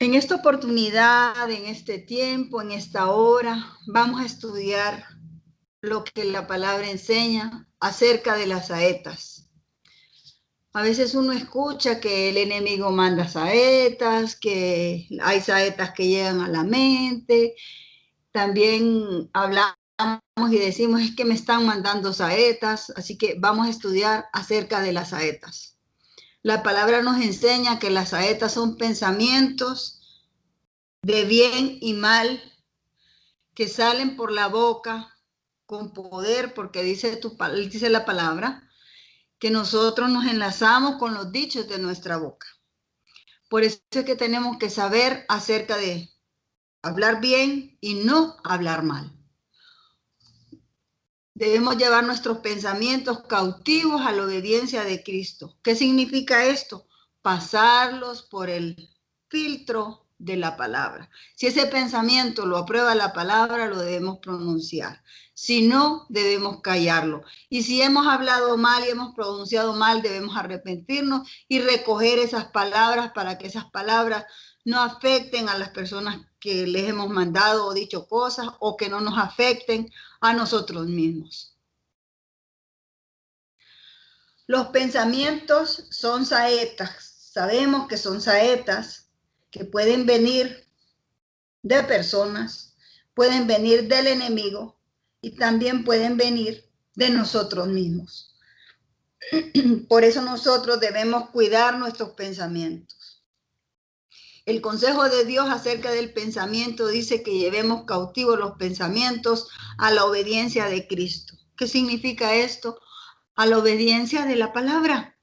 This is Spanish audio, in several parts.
En esta oportunidad, en este tiempo, en esta hora, vamos a estudiar lo que la palabra enseña acerca de las saetas. A veces uno escucha que el enemigo manda saetas, que hay saetas que llegan a la mente. También hablamos y decimos, es que me están mandando saetas, así que vamos a estudiar acerca de las saetas. La palabra nos enseña que las saetas son pensamientos de bien y mal que salen por la boca con poder, porque dice la palabra, que nosotros nos enlazamos con los dichos de nuestra boca. Por eso es que tenemos que saber acerca de hablar bien y no hablar mal. Debemos llevar nuestros pensamientos cautivos a la obediencia de Cristo. ¿Qué significa esto? Pasarlos por el filtro de la palabra. Si ese pensamiento lo aprueba la palabra, lo debemos pronunciar. Si no, debemos callarlo. Y si hemos hablado mal y hemos pronunciado mal, debemos arrepentirnos y recoger esas palabras para que esas palabras no afecten a las personas que les hemos mandado o dicho cosas, o que no nos afecten a nosotros mismos. Los pensamientos son saetas. Sabemos que son saetas que pueden venir de personas, pueden venir del enemigo y también pueden venir de nosotros mismos. Por eso nosotros debemos cuidar nuestros pensamientos. El consejo de Dios acerca del pensamiento dice que llevemos cautivos los pensamientos a la obediencia de Cristo. ¿Qué significa esto? A la obediencia de la palabra.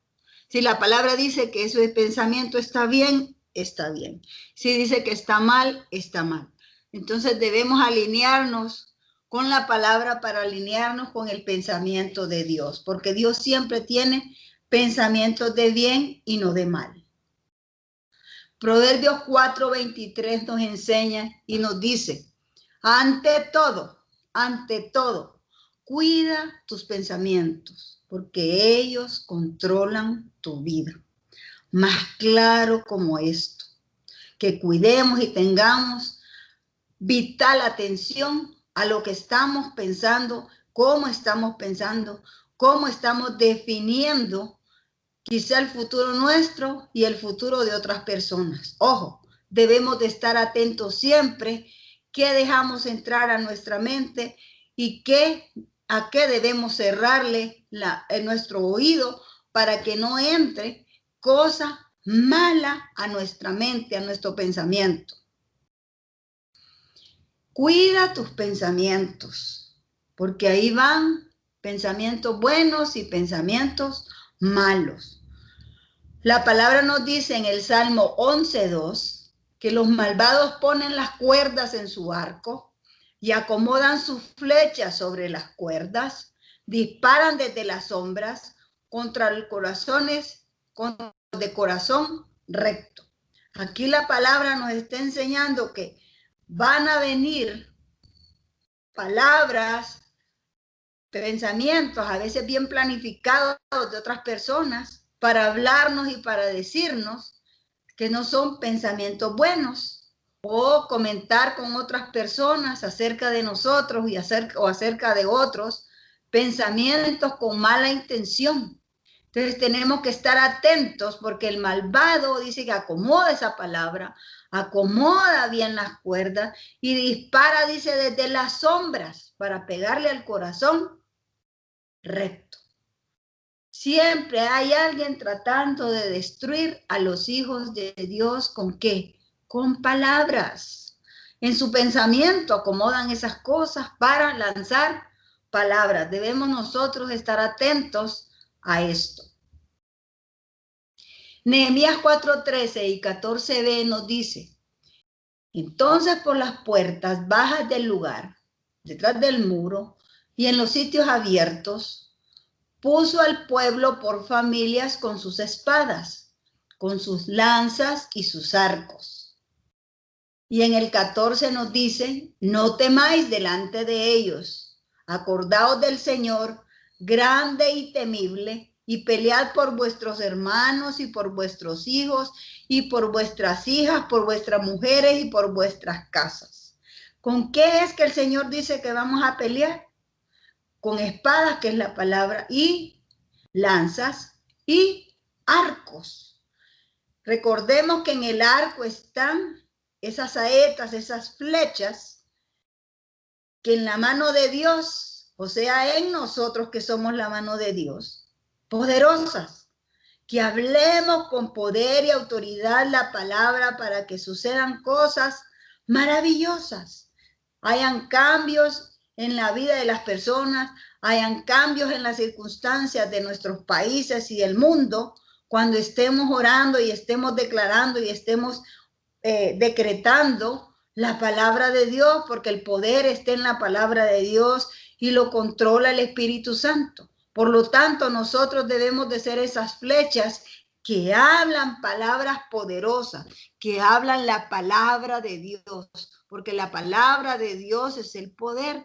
Si la palabra dice que ese pensamiento está bien, está bien. Si dice que está mal, está mal. Entonces debemos alinearnos con la palabra para alinearnos con el pensamiento de Dios, porque Dios siempre tiene pensamientos de bien y no de mal. Proverbios 4:23 nos enseña y nos dice, ante todo, cuida tus pensamientos, porque ellos controlan tu vida. Más claro como esto, que cuidemos y tengamos vital atención a lo que estamos pensando, cómo estamos definiendo quizá el futuro nuestro y el futuro de otras personas. Ojo, debemos de estar atentos siempre qué dejamos entrar a nuestra mente y a qué debemos cerrarle en nuestro oído para que no entre cosa mala a nuestra mente, a nuestro pensamiento. Cuida tus pensamientos, porque ahí van pensamientos buenos y pensamientos malos. La palabra nos dice en el Salmo 11:2 que los malvados ponen las cuerdas en su arco y acomodan sus flechas sobre las cuerdas, disparan desde las sombras contra los corazones de corazón recto. Aquí la palabra nos está enseñando que van a venir palabras, pensamientos, a veces bien planificados de otras personas, para hablarnos y para decirnos que no son pensamientos buenos, o comentar con otras personas acerca de nosotros o acerca de otros pensamientos con mala intención. Entonces tenemos que estar atentos porque el malvado dice que acomoda esa palabra, acomoda bien las cuerdas y dispara, dice, desde las sombras para pegarle al corazón recto. Siempre hay alguien tratando de destruir a los hijos de Dios. ¿Con qué? Con palabras. En su pensamiento acomodan esas cosas para lanzar palabras. Debemos nosotros estar atentos a esto. Nehemías 4:13 y 14b nos dice, entonces por las puertas bajas del lugar, detrás del muro y en los sitios abiertos, puso al pueblo por familias con sus espadas, con sus lanzas y sus arcos. Y en el 14 nos dice, no temáis delante de ellos, acordaos del Señor, grande y temible, y pelead por vuestros hermanos y por vuestros hijos y por vuestras hijas, por vuestras mujeres y por vuestras casas. ¿Con qué es que el Señor dice que vamos a pelear? Con espadas, que es la palabra, y lanzas y arcos. Recordemos que en el arco están esas saetas, esas flechas, que en la mano de Dios, o sea, en nosotros que somos la mano de Dios, poderosas, que hablemos con poder y autoridad la palabra para que sucedan cosas maravillosas, hayan cambios en la vida de las personas, hayan cambios en las circunstancias de nuestros países y del mundo, cuando estemos orando y estemos declarando y estemos decretando la palabra de Dios, porque el poder está en la palabra de Dios y lo controla el Espíritu Santo. Por lo tanto, nosotros debemos de ser esas flechas que hablan palabras poderosas, que hablan la palabra de Dios, porque la palabra de Dios es el poder.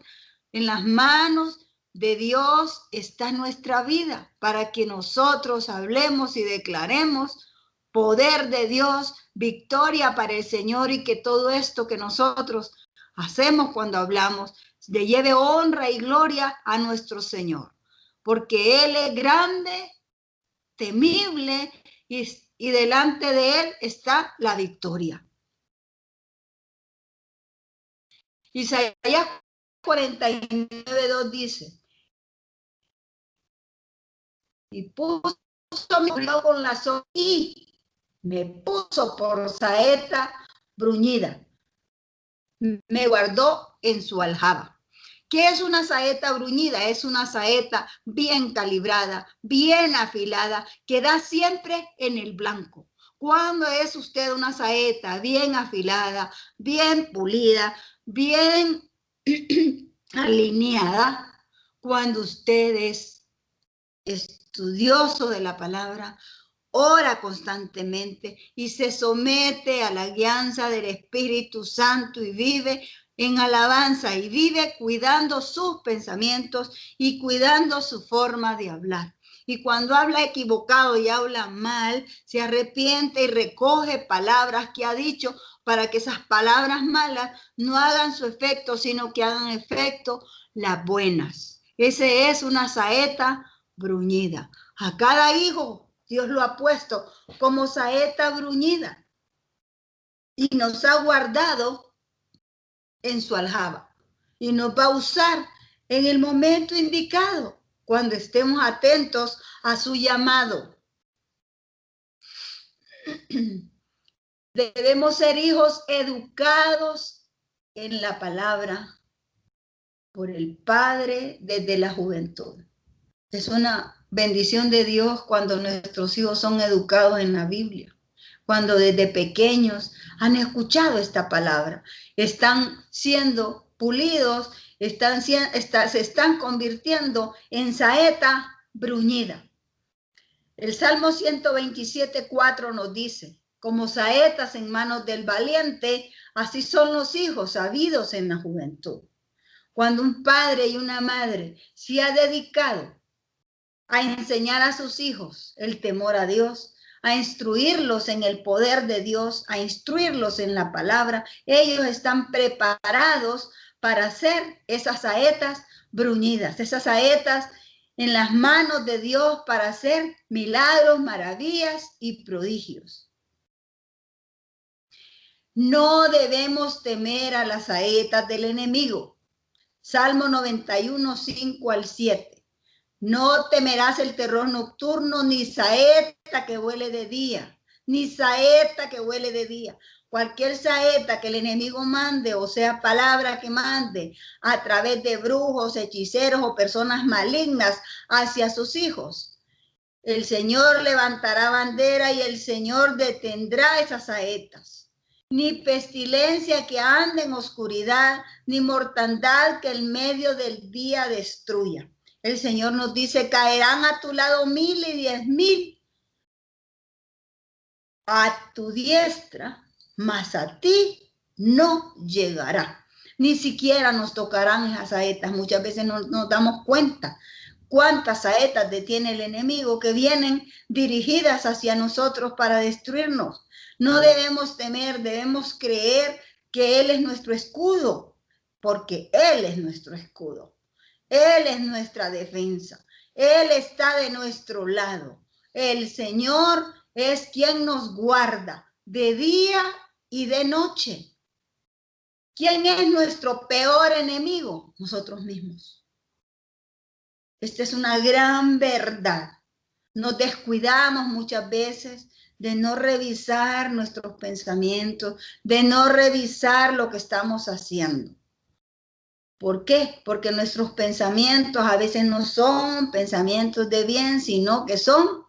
En las manos de Dios está nuestra vida, para que nosotros hablemos y declaremos poder de Dios, victoria para el Señor, y que todo esto que nosotros hacemos cuando hablamos le lleve honra y gloria a nuestro Señor, porque Él es grande, temible, y delante de Él está la victoria. Isaías 49:2 dice: y puso mi ojo con la soga y me puso por saeta bruñida, me guardó en su aljaba. ¿Qué es una saeta bruñida? Es una saeta bien calibrada, bien afilada, que da siempre en el blanco. ¿Cuándo es usted una saeta bien afilada, bien pulida, bien alineada? Cuando usted es estudioso de la palabra, ora constantemente y se somete a la guianza del Espíritu Santo y vive en alabanza y vive cuidando sus pensamientos y cuidando su forma de hablar. Y cuando habla equivocado y habla mal, se arrepiente y recoge palabras que ha dicho, para que esas palabras malas no hagan su efecto, sino que hagan efecto las buenas. Ese es una saeta bruñida. A cada hijo Dios lo ha puesto como saeta bruñida y nos ha guardado en su aljaba y nos va a usar en el momento indicado, cuando estemos atentos a su llamado. Debemos ser hijos educados en la palabra por el Padre desde la juventud. Es una bendición de Dios cuando nuestros hijos son educados en la Biblia, cuando desde pequeños han escuchado esta palabra, están siendo pulidos, se están convirtiendo en saeta bruñida. El Salmo 127:4 nos dice: como saetas en manos del valiente, así son los hijos sabidos en la juventud. Cuando un padre y una madre se ha dedicado a enseñar a sus hijos el temor a Dios, a instruirlos en el poder de Dios, a instruirlos en la palabra, ellos están preparados para hacer esas saetas bruñidas, esas saetas en las manos de Dios para hacer milagros, maravillas y prodigios. No debemos temer a las saetas del enemigo. Salmo 91:5-7. No temerás el terror nocturno, ni saeta que huele de día, ni saeta que huele de día. Cualquier saeta que el enemigo mande, o sea, palabra que mande a través de brujos, hechiceros o personas malignas hacia sus hijos, el Señor levantará bandera y el Señor detendrá esas saetas. Ni pestilencia que ande en oscuridad, ni mortandad que en medio del día destruya. El Señor nos dice: caerán a tu lado 1000 y 10,000 a tu diestra, mas a ti no llegará. Ni siquiera nos tocarán esas saetas. Muchas veces no nos damos cuenta cuántas saetas detiene el enemigo que vienen dirigidas hacia nosotros para destruirnos. No debemos temer, debemos creer que Él es nuestro escudo, porque Él es nuestro escudo. Él es nuestra defensa. Él está de nuestro lado. El Señor es quien nos guarda de día y de noche. ¿Quién es nuestro peor enemigo? Nosotros mismos. Esta es una gran verdad. Nos descuidamos muchas veces de no revisar nuestros pensamientos, de no revisar lo que estamos haciendo. ¿Por qué? Porque nuestros pensamientos a veces no son pensamientos de bien, sino que son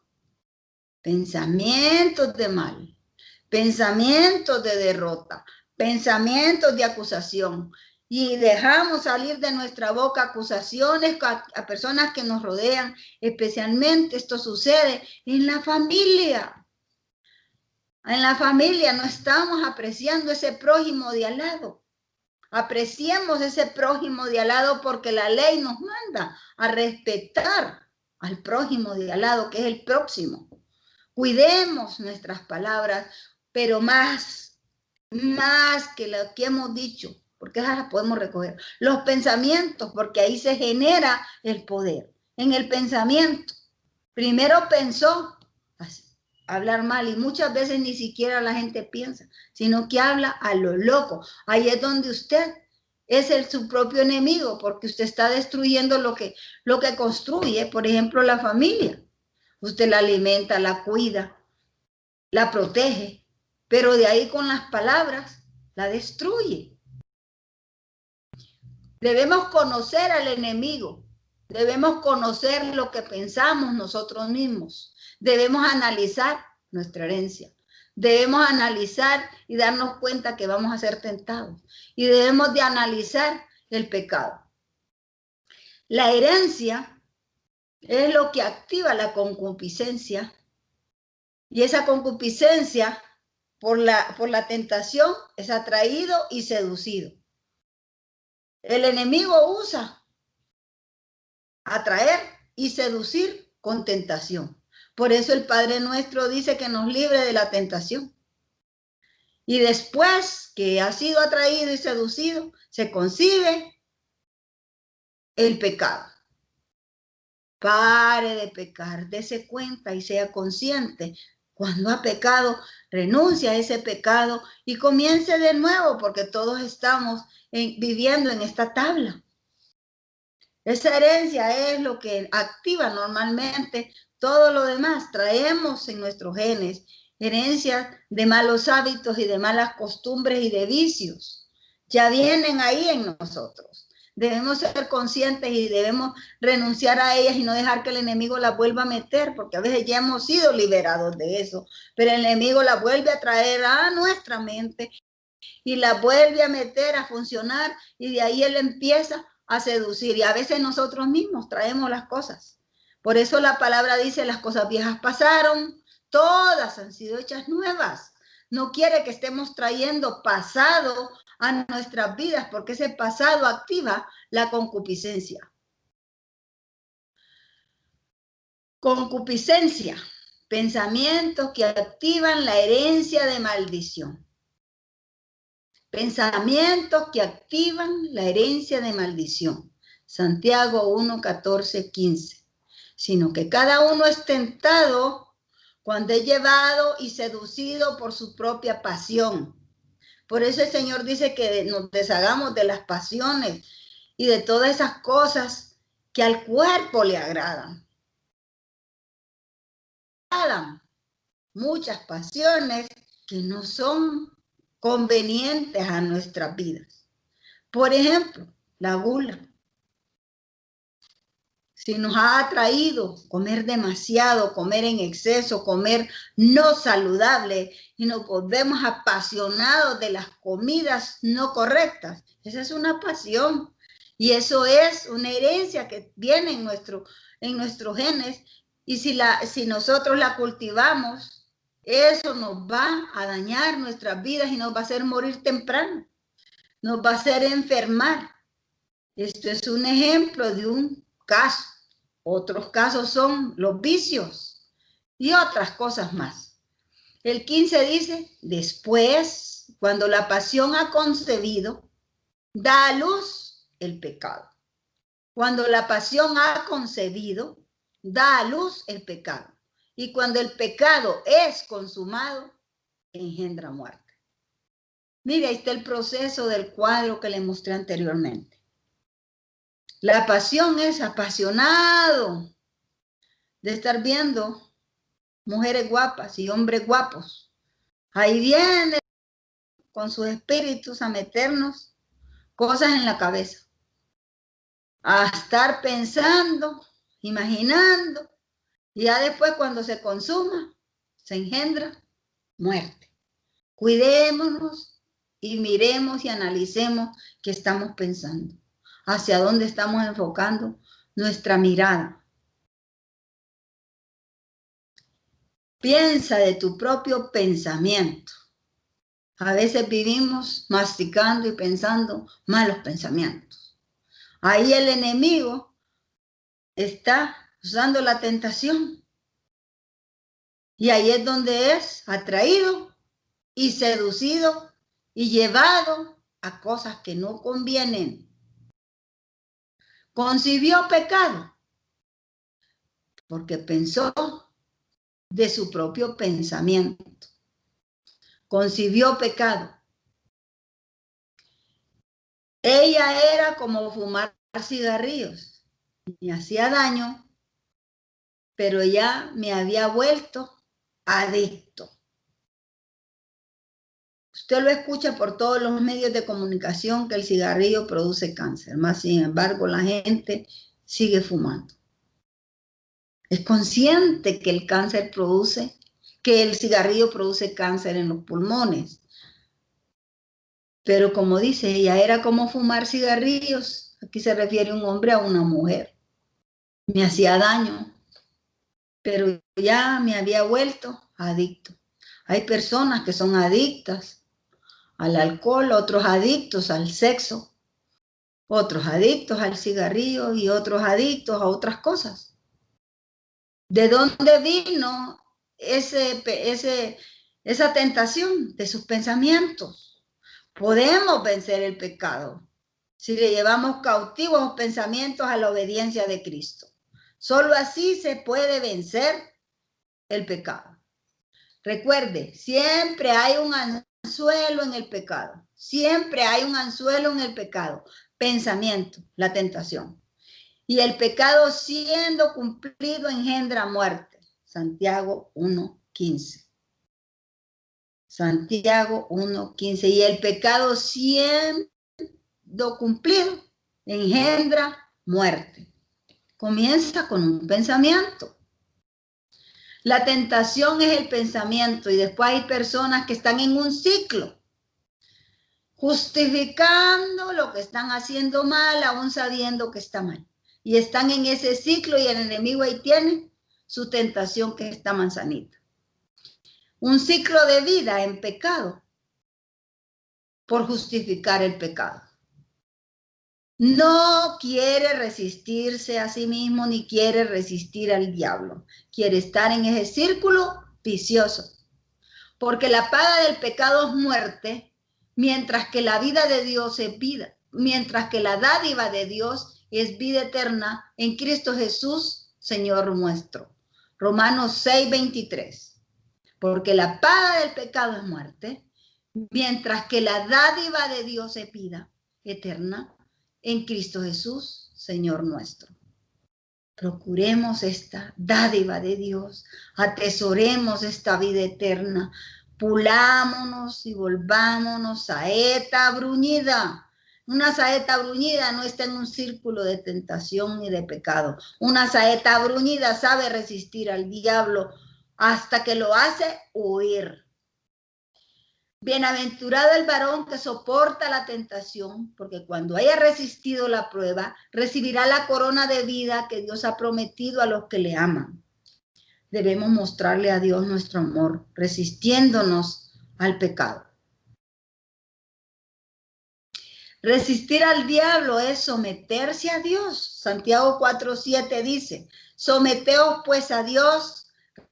pensamientos de mal, pensamientos de derrota, pensamientos de acusación. Y dejamos salir de nuestra boca acusaciones a personas que nos rodean. Especialmente esto sucede en la familia. En la familia no estamos apreciando ese prójimo de al lado. Apreciemos ese prójimo de al lado porque la ley nos manda a respetar al prójimo de al lado, que es el próximo. Cuidemos nuestras palabras, pero más que lo que hemos dicho, porque esas las podemos recoger. Los pensamientos, porque ahí se genera el poder. En el pensamiento, primero pensó así, hablar mal, y muchas veces ni siquiera la gente piensa, sino que habla a lo loco. Ahí es donde usted es su propio enemigo, porque usted está destruyendo lo que construye, por ejemplo, la familia. Usted la alimenta, la cuida, la protege, pero de ahí con las palabras la destruye. Debemos conocer al enemigo, debemos conocer lo que pensamos nosotros mismos, debemos analizar nuestra herencia, debemos analizar y darnos cuenta que vamos a ser tentados y debemos de analizar el pecado. La herencia es lo que activa la concupiscencia y esa concupiscencia por la tentación es atraído y seducido. El enemigo usa atraer y seducir con tentación. Por eso el Padre Nuestro dice que nos libre de la tentación. Y después que ha sido atraído y seducido, se concibe el pecado. Pare de pecar, dése cuenta y sea consciente. Cuando ha pecado, renuncia a ese pecado y comience de nuevo, porque todos estamos viviendo en esta tabla. Esa herencia es lo que activa normalmente todo lo demás. Traemos en nuestros genes herencias de malos hábitos y de malas costumbres y de vicios. Ya vienen ahí en nosotros. Debemos ser conscientes y debemos renunciar a ellas y no dejar que el enemigo las vuelva a meter, porque a veces ya hemos sido liberados de eso, pero el enemigo la vuelve a traer a nuestra mente y la vuelve a meter a funcionar y de ahí él empieza a seducir. Y a veces nosotros mismos traemos las cosas. Por eso la palabra dice, las cosas viejas pasaron, todas han sido hechas nuevas. No quiere que estemos trayendo pasado a nuestras vidas, porque ese pasado activa la concupiscencia. Concupiscencia, pensamientos que activan la herencia de maldición. Pensamientos que activan la herencia de maldición. Santiago 1, 14, 15. Sino que cada uno es tentado cuando es llevado y seducido por su propia pasión. Por eso el Señor dice que nos deshagamos de las pasiones y de todas esas cosas que al cuerpo le agradan. Muchas pasiones que no son convenientes a nuestras vidas. Por ejemplo, la gula. Si nos ha atraído comer demasiado, comer en exceso, comer no saludable y nos volvemos apasionados de las comidas no correctas, esa es una pasión y eso es una herencia que viene en nuestros genes y si nosotros la cultivamos, eso nos va a dañar nuestras vidas y nos va a hacer morir temprano, nos va a hacer enfermar. Esto es un ejemplo de un caso. Otros casos son los vicios y otras cosas más. El 15 dice, después, cuando la pasión ha concebido, da a luz el pecado. Cuando la pasión ha concebido, da a luz el pecado. Y cuando el pecado es consumado, engendra muerte. Mire, ahí está el proceso del cuadro que le mostré anteriormente. La pasión es apasionado de estar viendo mujeres guapas y hombres guapos. Ahí viene con sus espíritus a meternos cosas en la cabeza, a estar pensando, imaginando, y ya después cuando se consuma, se engendra muerte. Cuidémonos y miremos y analicemos qué estamos pensando, hacia dónde estamos enfocando nuestra mirada. Piensa de tu propio pensamiento. A veces vivimos masticando y pensando malos pensamientos. Ahí el enemigo está usando la tentación. Y ahí es donde es atraído y seducido y llevado a cosas que no convienen. Concibió pecado porque pensó de su propio pensamiento. Concibió pecado. Ella era como fumar cigarrillos. Me hacía daño, pero ya me había vuelto adicto. Usted lo escucha por todos los medios de comunicación que el cigarrillo produce cáncer. Más sin embargo, la gente sigue fumando. Es consciente que el cáncer produce, que el cigarrillo produce cáncer en los pulmones. Pero como dice, ella era como fumar cigarrillos. Aquí se refiere un hombre a una mujer. Me hacía daño, pero ya me había vuelto adicto. Hay personas que son adictas al alcohol, otros adictos al sexo, otros adictos al cigarrillo y otros adictos a otras cosas. ¿De dónde vino esa tentación? De sus pensamientos. Podemos vencer el pecado si le llevamos cautivos los pensamientos a la obediencia de Cristo. Solo así se puede vencer el pecado. Recuerde, siempre hay un anzuelo en el pecado. Siempre hay un anzuelo en el pecado. Pensamiento, la tentación. Y el pecado siendo cumplido engendra muerte. Santiago 1:15. Santiago 1:15. Y el pecado siendo cumplido engendra muerte. Comienza con un pensamiento. La tentación es el pensamiento y después hay personas que están en un ciclo, justificando lo que están haciendo mal, aún sabiendo que está mal. Y están en ese ciclo y el enemigo ahí tiene su tentación, que es esta manzanita. Un ciclo de vida en pecado por justificar el pecado. No quiere resistirse a sí mismo ni quiere resistir al diablo. Quiere estar en ese círculo vicioso. Porque la paga del pecado es muerte, mientras que la vida de Dios es vida. Mientras que la dádiva de Dios es vida eterna en Cristo Jesús, Señor nuestro. Romanos 6:23. Porque la paga del pecado es muerte, mientras que la dádiva de Dios es vida eterna en Cristo Jesús, Señor nuestro. Procuremos esta dádiva de Dios, atesoremos esta vida eterna, pulámonos y volvámonos saeta bruñida. Una saeta bruñida no está en un círculo de tentación ni de pecado. Una saeta bruñida sabe resistir al diablo hasta que lo hace huir. Bienaventurado el varón que soporta la tentación, porque cuando haya resistido la prueba, recibirá la corona de vida que Dios ha prometido a los que le aman. Debemos mostrarle a Dios nuestro amor, resistiéndonos al pecado. Resistir al diablo es someterse a Dios. Santiago 4:7 dice, someteos pues a Dios,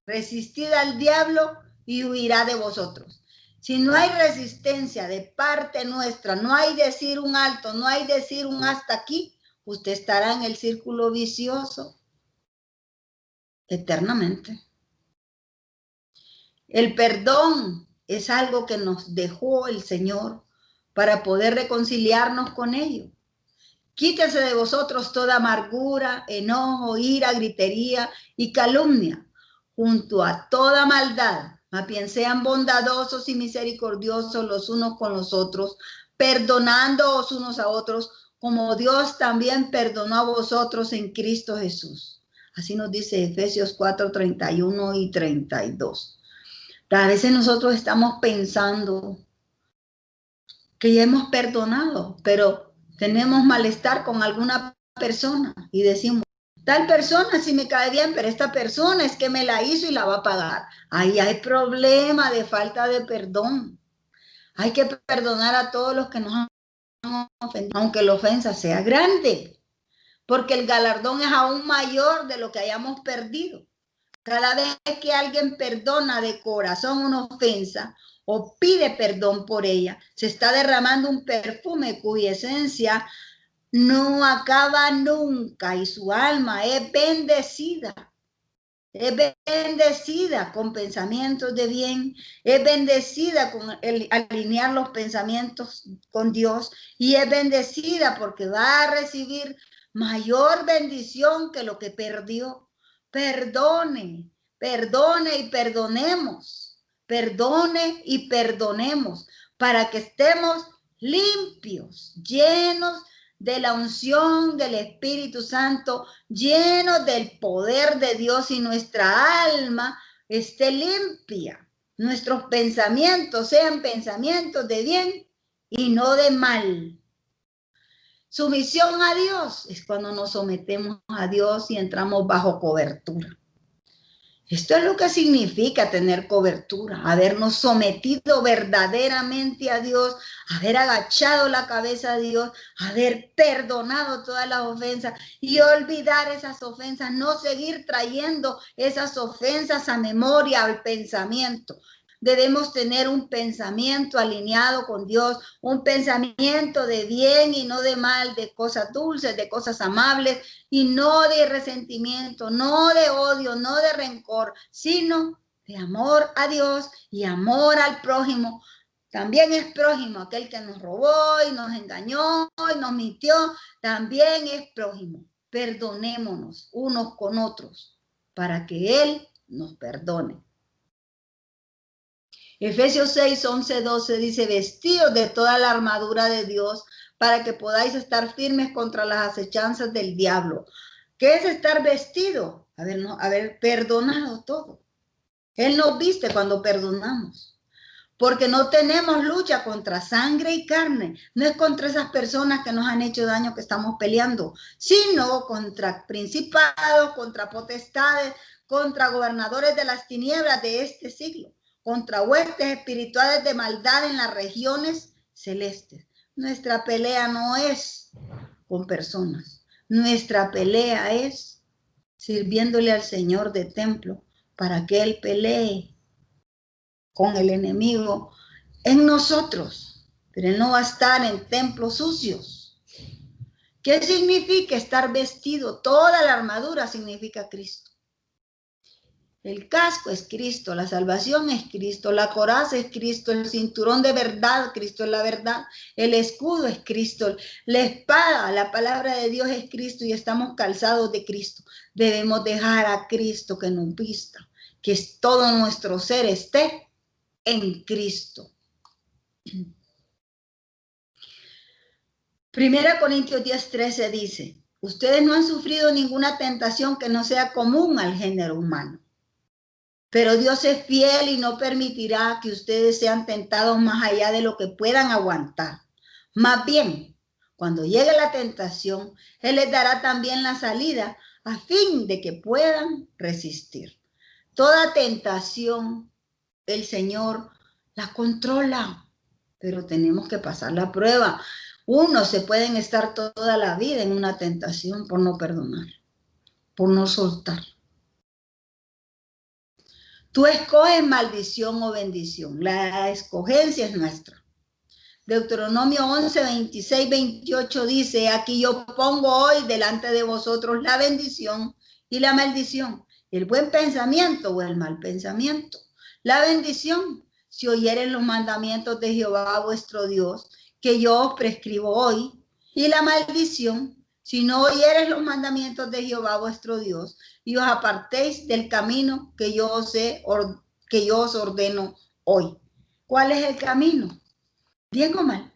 resistid al diablo y huirá de vosotros. Si no hay resistencia de parte nuestra, no hay decir un alto, no hay decir un hasta aquí, usted estará en el círculo vicioso eternamente. El perdón es algo que nos dejó el Señor para poder reconciliarnos con ellos. Quítese de vosotros toda amargura, enojo, ira, gritería y calumnia, junto a toda maldad. Más bien sean bondadosos y misericordiosos los unos con los otros, perdonándoos unos a otros, como Dios también perdonó a vosotros en Cristo Jesús. Así nos dice Efesios 4:31 y 32. A veces nosotros estamos pensando que ya hemos perdonado, pero tenemos malestar con alguna persona y decimos, tal persona sí me cae bien, pero esta persona es que me la hizo y la va a pagar. Ahí hay problema de falta de perdón. Hay que perdonar a todos los que nos han ofendido, aunque la ofensa sea grande, porque el galardón es aún mayor de lo que hayamos perdido. Cada vez que alguien perdona de corazón una ofensa o pide perdón por ella, se está derramando un perfume cuya esencia no acaba nunca y su alma es bendecida. Es bendecida con pensamientos de bien, es bendecida con alinear los pensamientos con Dios y es bendecida porque va a recibir mayor bendición que lo que perdió. Perdone, perdone y perdonemos, perdone y perdonemos para que estemos limpios, llenos de la unción del Espíritu Santo, llenos del poder de Dios y nuestra alma esté limpia. Nuestros pensamientos sean pensamientos de bien y no de mal. Sumisión a Dios es cuando nos sometemos a Dios y entramos bajo cobertura. Esto es lo que significa tener cobertura, habernos sometido verdaderamente a Dios, haber agachado la cabeza a Dios, haber perdonado todas las ofensas y olvidar esas ofensas, no seguir trayendo esas ofensas a memoria, al pensamiento. Debemos tener un pensamiento alineado con Dios, un pensamiento de bien y no de mal, de cosas dulces, de cosas amables y no de resentimiento, no de odio, no de rencor, sino de amor a Dios y amor al prójimo. También es prójimo aquel que nos robó y nos engañó y nos mintió, también es prójimo. Perdonémonos unos con otros para que Él nos perdone. Efesios 6, 11, 12 dice, vestidos de toda la armadura de Dios para que podáis estar firmes contra las acechanzas del diablo. ¿Qué es estar vestido? Haber perdonado todo. Él nos viste cuando perdonamos. Porque no tenemos lucha contra sangre y carne. No es contra esas personas que nos han hecho daño que estamos peleando, sino contra principados, contra potestades, contra gobernadores de las tinieblas de este siglo, contra huestes espirituales de maldad en las regiones celestes. Nuestra pelea no es con personas. Nuestra pelea es sirviéndole al Señor de templo para que Él pelee con el enemigo en nosotros, pero Él no va a estar en templos sucios. ¿Qué significa estar vestido? Toda la armadura significa Cristo. El casco es Cristo, la salvación es Cristo, la coraza es Cristo, el cinturón de verdad, Cristo es la verdad, el escudo es Cristo, la espada, la palabra de Dios es Cristo y estamos calzados de Cristo. Debemos dejar a Cristo que nos vista, que todo nuestro ser esté en Cristo. 1 Corintios 10:13 dice, ustedes no han sufrido ninguna tentación que no sea común al género humano. Pero Dios es fiel y no permitirá que ustedes sean tentados más allá de lo que puedan aguantar. Más bien, cuando llegue la tentación, Él les dará también la salida a fin de que puedan resistir. Toda tentación, el Señor la controla, pero tenemos que pasar la prueba. Uno se pueden estar toda la vida en una tentación por no perdonar, por no soltar. Tú escoges maldición o bendición. La escogencia es nuestra. Deuteronomio 11, 26, 28 dice, aquí yo pongo hoy delante de vosotros la bendición y la maldición, el buen pensamiento o el mal pensamiento. La bendición, si oyeren los mandamientos de Jehová vuestro Dios, que yo os prescribo hoy, y la maldición, si no oyeres los mandamientos de Jehová vuestro Dios, y os apartéis del camino que yo os ordeno hoy. ¿Cuál es el camino? ¿Bien o mal?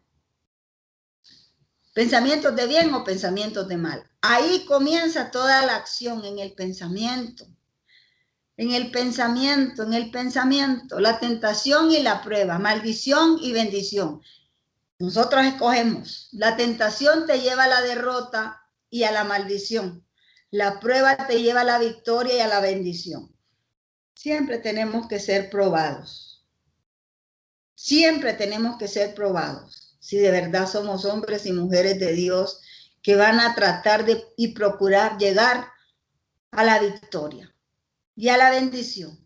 Pensamientos de bien o pensamientos de mal. Ahí comienza toda la acción, en el pensamiento. En el pensamiento, la tentación y la prueba, maldición y bendición. Nosotros escogemos. La tentación te lleva a la derrota y a la maldición. La prueba te lleva a la victoria y a la bendición. Siempre tenemos que ser probados. Siempre tenemos que ser probados. Si de verdad somos hombres y mujeres de Dios que van a tratar de y procurar llegar a la victoria y a la bendición.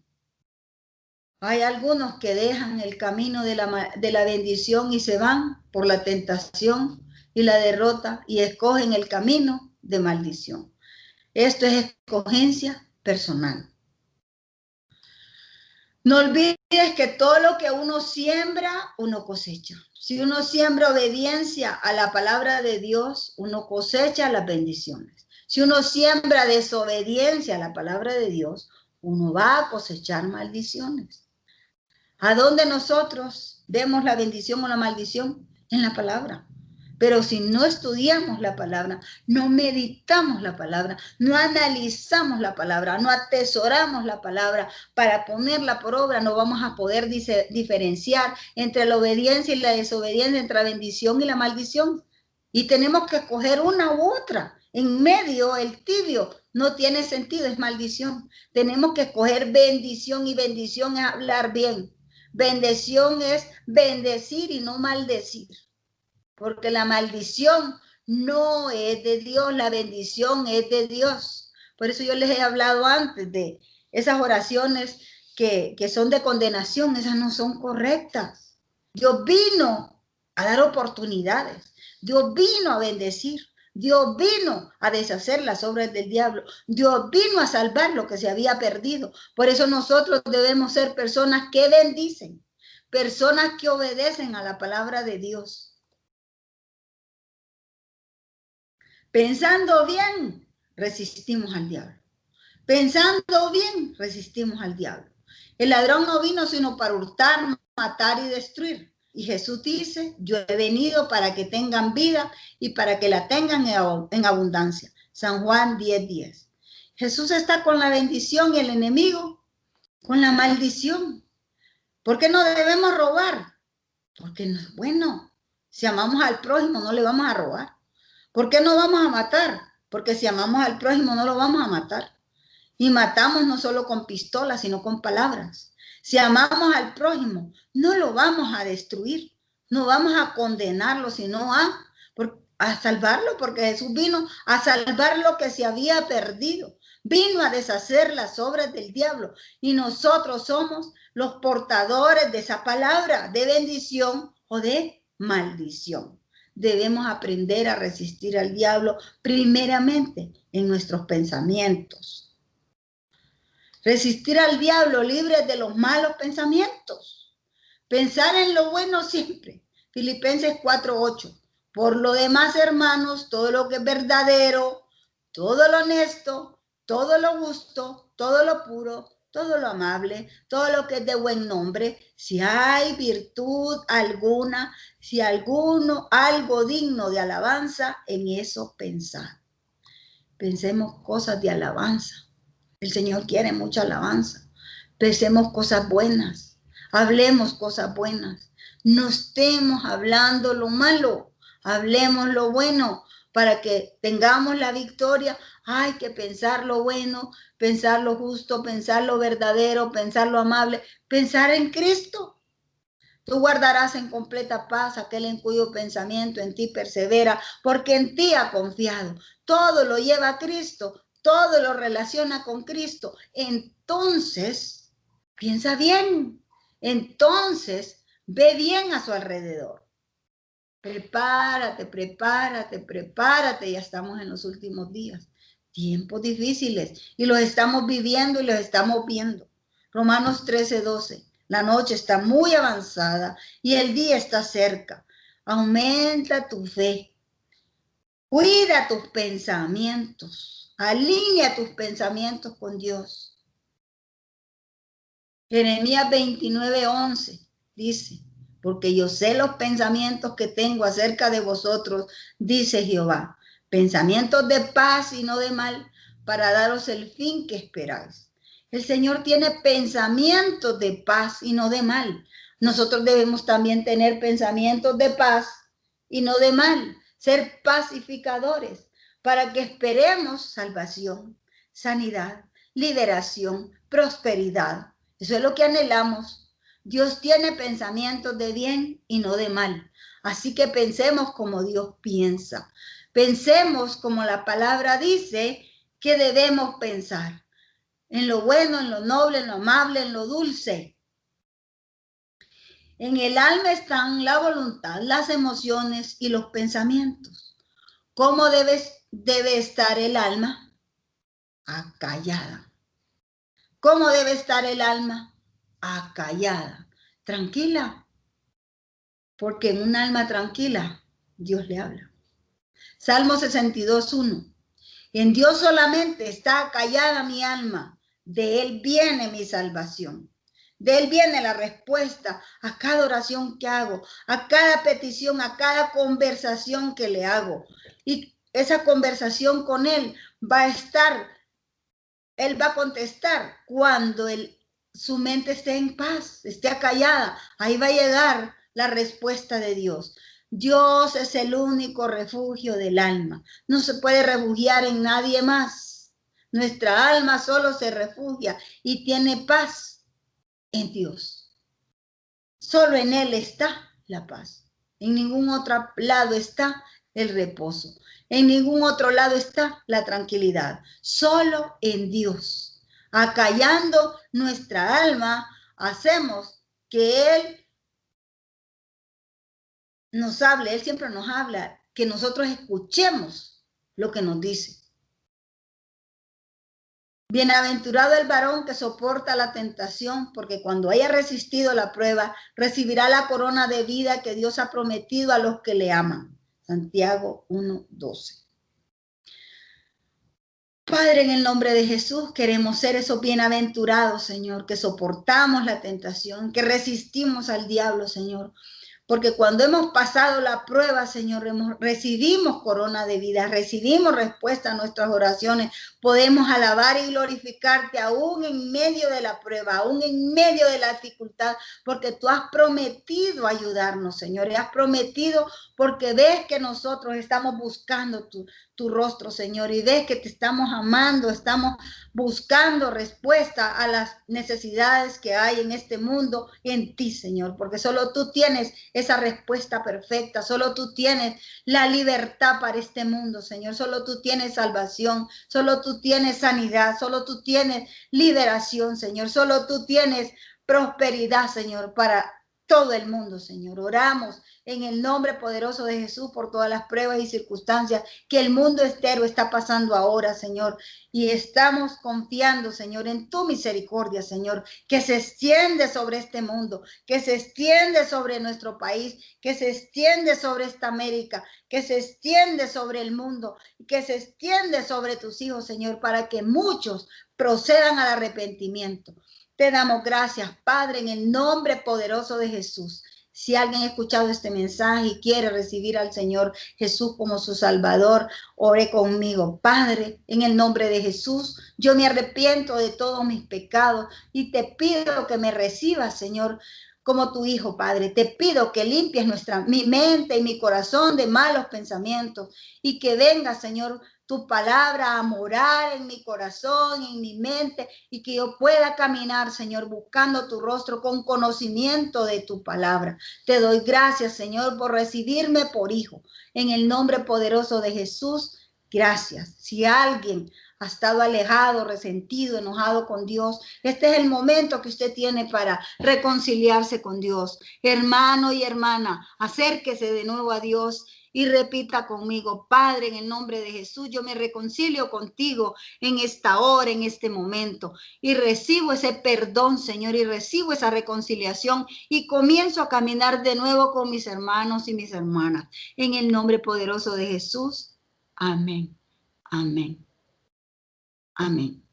Hay algunos que dejan el camino de la bendición y se van por la tentación y la derrota y escogen el camino de maldición. Esto es escogencia personal. No olvides que todo lo que uno siembra, uno cosecha. Si uno siembra obediencia a la palabra de Dios, uno cosecha las bendiciones. Si uno siembra desobediencia a la palabra de Dios, uno va a cosechar maldiciones. ¿A dónde nosotros vemos la bendición o la maldición? En la palabra. Pero si no estudiamos la palabra, no meditamos la palabra, no analizamos la palabra, no atesoramos la palabra para ponerla por obra, no vamos a poder diferenciar entre la obediencia y la desobediencia, entre la bendición y la maldición. Y tenemos que escoger una u otra. En medio, el tibio no tiene sentido, es maldición. Tenemos que escoger bendición, y bendición es hablar bien. Bendición es bendecir y no maldecir. Porque la maldición no es de Dios, la bendición es de Dios. Por eso yo les he hablado antes de esas oraciones que son de condenación, esas no son correctas. Dios vino a dar oportunidades, Dios vino a bendecir, Dios vino a deshacer las obras del diablo, Dios vino a salvar lo que se había perdido. Por eso nosotros debemos ser personas que bendicen, personas que obedecen a la palabra de Dios. Pensando bien, resistimos al diablo. Pensando bien, resistimos al diablo. El ladrón no vino sino para hurtar, matar y destruir. Y Jesús dice, yo he venido para que tengan vida y para que la tengan en abundancia. San Juan 10:10. Jesús está con la bendición y el enemigo con la maldición. ¿Por qué no debemos robar? Porque no es bueno. Si amamos al prójimo, no le vamos a robar. ¿Por qué no vamos a matar? Porque si amamos al prójimo, no lo vamos a matar. Y matamos no solo con pistolas, sino con palabras. Si amamos al prójimo, no lo vamos a destruir. No vamos a condenarlo, sino a salvarlo, porque Jesús vino a salvar lo que se había perdido. Vino a deshacer las obras del diablo. Y nosotros somos los portadores de esa palabra de bendición o de maldición. Debemos aprender a resistir al diablo primeramente en nuestros pensamientos. Resistir al diablo libre de los malos pensamientos. Pensar en lo bueno siempre. Filipenses 4:8. Por lo demás, hermanos, todo lo que es verdadero, todo lo honesto, todo lo justo, todo lo puro, todo lo amable, todo lo que es de buen nombre, si hay virtud alguna, si algo digno de alabanza, en eso pensad. Pensemos cosas de alabanza. El Señor quiere mucha alabanza. Pensemos cosas buenas. Hablemos cosas buenas. No estemos hablando lo malo. Hablemos lo bueno para que tengamos la victoria. Hay que pensar lo bueno, pensar lo justo, pensar lo verdadero, pensar lo amable, pensar en Cristo. Tú guardarás en completa paz aquel en cuyo pensamiento en ti persevera, porque en ti ha confiado. Todo lo lleva a Cristo, todo lo relaciona con Cristo. Entonces, piensa bien. Entonces, ve bien a su alrededor. Prepárate, prepárate, prepárate. Ya estamos en los últimos días. Tiempos difíciles. Y los estamos viviendo y los estamos viendo. Romanos 13:12. La noche está muy avanzada y el día está cerca. Aumenta tu fe. Cuida tus pensamientos. Alinea tus pensamientos con Dios. Jeremías 29:11 dice, porque yo sé los pensamientos que tengo acerca de vosotros, dice Jehová, pensamientos de paz y no de mal, para daros el fin que esperáis. El Señor tiene pensamientos de paz y no de mal. Nosotros debemos también tener pensamientos de paz y no de mal, ser pacificadores, para que esperemos salvación, sanidad, liberación, prosperidad. Eso es lo que anhelamos. Dios tiene pensamientos de bien y no de mal. Así que pensemos como Dios piensa. Pensemos como la palabra dice que debemos pensar. En lo bueno, en lo noble, en lo amable, en lo dulce. En el alma están la voluntad, las emociones y los pensamientos. ¿Cómo debe estar el alma? Acallada. ¿Cómo debe estar el alma? Acallada, tranquila, porque en un alma tranquila Dios le habla. Salmo 62:1. En Dios solamente está acallada mi alma, de Él viene mi salvación. De Él viene la respuesta a cada oración que hago, a cada petición, a cada conversación que le hago. Y esa conversación con Él va a estar, Él va a contestar cuando su mente esté en paz, esté acallada. Ahí va a llegar la respuesta de Dios. Dios es el único refugio del alma. No se puede refugiar en nadie más. Nuestra alma solo se refugia y tiene paz en Dios. Solo en Él está la paz. En ningún otro lado está el reposo. En ningún otro lado está la tranquilidad. Solo en Dios. Acallando nuestra alma, hacemos que Él nos hable. Él siempre nos habla, que nosotros escuchemos lo que nos dice. Bienaventurado el varón que soporta la tentación, porque cuando haya resistido la prueba, recibirá la corona de vida que Dios ha prometido a los que le aman. Santiago 1:12. Padre, en el nombre de Jesús, queremos ser esos bienaventurados, Señor, que soportamos la tentación, que resistimos al diablo, Señor. Porque cuando hemos pasado la prueba, Señor, recibimos corona de vida, recibimos respuesta a nuestras oraciones. Podemos alabar y glorificarte aún en medio de la prueba, aún en medio de la dificultad, porque tú has prometido ayudarnos, Señor. Y has prometido porque ves que nosotros estamos buscando tu rostro, Señor, y ves que te estamos amando, estamos buscando respuesta a las necesidades que hay en este mundo en ti, Señor, porque solo tú tienes esa respuesta perfecta, solo tú tienes la libertad para este mundo, Señor, solo tú tienes salvación, solo tú tienes sanidad, solo tú tienes liberación, Señor, solo tú tienes prosperidad, Señor, para todo el mundo, Señor. Oramos en el nombre poderoso de Jesús por todas las pruebas y circunstancias que el mundo entero está pasando ahora, Señor. Y estamos confiando, Señor, en tu misericordia, Señor, que se extiende sobre este mundo, que se extiende sobre nuestro país, que se extiende sobre esta América, que se extiende sobre el mundo, que se extiende sobre tus hijos, Señor, para que muchos procedan al arrepentimiento. Te damos gracias, Padre, en el nombre poderoso de Jesús. Si alguien ha escuchado este mensaje y quiere recibir al Señor Jesús como su Salvador, ore conmigo. Padre, en el nombre de Jesús, yo me arrepiento de todos mis pecados y te pido que me recibas, Señor, como tu Hijo, Padre. Te pido que limpies mi mente y mi corazón de malos pensamientos y que venga, Señor, tu palabra a morar en mi corazón, en mi mente, y que yo pueda caminar, Señor, buscando tu rostro con conocimiento de tu palabra. Te doy gracias, Señor, por recibirme por hijo. En el nombre poderoso de Jesús, gracias. Si alguien ha estado alejado, resentido, enojado con Dios, este es el momento que usted tiene para reconciliarse con Dios. Hermano y hermana, acérquese de nuevo a Dios y repita conmigo: Padre, en el nombre de Jesús, yo me reconcilio contigo en esta hora, en este momento, y recibo ese perdón, Señor, y recibo esa reconciliación y comienzo a caminar de nuevo con mis hermanos y mis hermanas. En el nombre poderoso de Jesús. Amén. Amén. Amén.